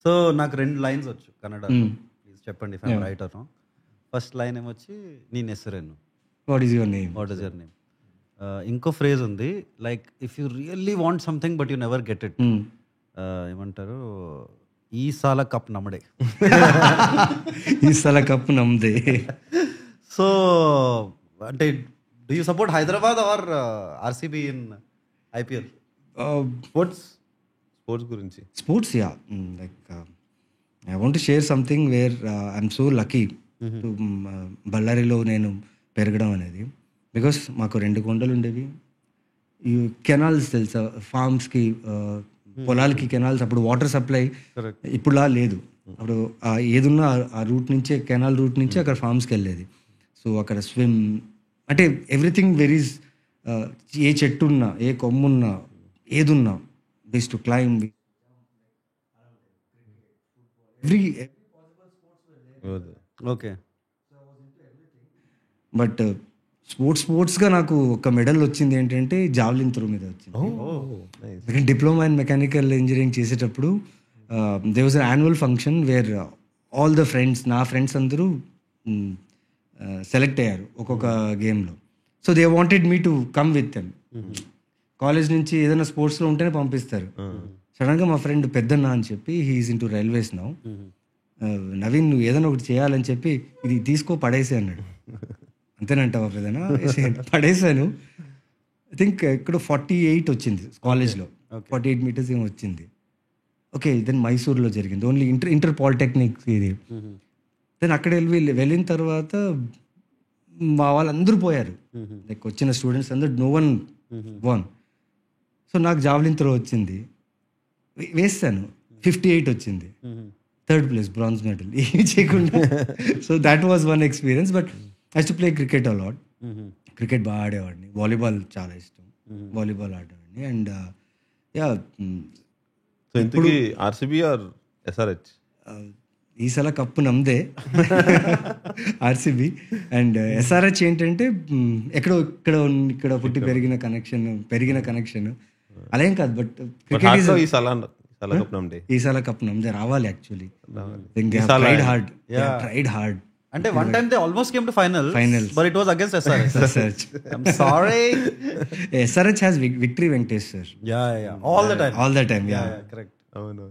So నాకు 2 lines వచ్చు కన్నడలో. ప్లీజ్ చెప్పండి if I right or wrong. First line ఏమొచ్చి నేను ఎస్సరేను, what is your name. What is your name. ఇంకో ఫ్రేజ్ ఉంది, like if you really want something but you never get it, ఏమంటారు, ఈ సాల కప్ నమ్మడే. ఈ సల కప్పు నమ్మదే. సో అంటే do you support Hyderabad or RCB in IPL? Sports గురించి. Sports, yeah. Like I want to share something where I'm so lucky to బళ్ళారిలో నేను పెరగడం అనేది. బికాస్ మాకు 2 కొండలు ఉండేవి, ఈ కెనాల్స్ తెలుసా, ఫార్మ్స్కి పొలాలకి కెనాల్స్. అప్పుడు వాటర్ సప్లై ఇప్పుడులా లేదు. అప్పుడు ఏదున్నా ఆ రూట్ నుంచే, కెనాల్ రూట్ నుంచి అక్కడ ఫార్మ్స్కి వెళ్ళేది. సో అక్కడ స్విమ్ అంటే ఎవ్రీథింగ్ వెరీస్, ఏ చెట్టు ఉన్నా, ఏ కొమ్మున్నా, ఏదున్నా, base to climb every. Okay. But స్పోర్ట్స్గా నాకు ఒక మెడల్ వచ్చింది ఏంటంటే జావ్లిన్ త్రో మీద వచ్చింది. డిప్లొమా ఇన్ మెకానికల్ ఇంజనీరింగ్ చేసేటప్పుడు they was an annual function where all the friends, నా ఫ్రెండ్స్ అందరూ సెలెక్ట్ అయ్యారు ఒక్కొక్క గేమ్లో. So they wanted me to come with them. College నుంచి ఏదైనా స్పోర్ట్స్లో ఉంటేనే పంపిస్తారు. సడన్గా మా ఫ్రెండ్ పెద్దన్న అని చెప్పి, he's in to railways now, Naveen నువ్వు ఏదైనా ఒకటి చేయాలని చెప్పి ఇది తీసుకో పడేసి అన్నాడు. అంతేనంటావా పెద్దనా? పడేసాను. ఐ థింక్ ఇక్కడ 48 వచ్చింది కాలేజ్లో, 48 meters ఏమో వచ్చింది. ఓకే, దెన్ మైసూర్లో జరిగింది, ఓన్లీ ఇంటర్ పాలిటెక్నిక్ ఇది. దెన్ అక్కడ వెళ్ళిన తర్వాత మా వాళ్ళందరూ పోయారు, లైక్ వచ్చిన స్టూడెంట్స్ అందరూ, నో వన్ వన్. సో నాకు జావ్లిన్ త్రో వచ్చింది, వేస్తాను, 58 వచ్చింది, 3rd place, బ్రాంజ్ మెడల్, ఏమి చేయకుండా. So that was one experience. But I to play cricket a lot. Cricket బాగా ఆడేవాడిని, వాలీబాల్ చాలా ఇష్టం, వాలీబాల్ ఆడేవాడిని. అండ్ యా, సో ఇంతకీ ఆర్సీబీ ఆర్ ఎస్ఆర్హెచ్? ఈసారి కప్పు నమ్మదే ఆర్సీబీ. అండ్ ఎస్ఆర్హెచ్ ఏంటంటే ఇక్కడ పుట్టి పెరిగిన కనెక్షన్ అలా ఏం కాదు. బట్ క్రికెట్ ఈసారి కప్పు నమ్మదే రావాలి. Actually tried hard. అంటే one time they almost came to finals, but it was against SRH. I'm sorry. SRH has victory Venkatesh sir. Yeah. All the time. Yeah. Correct. అవును.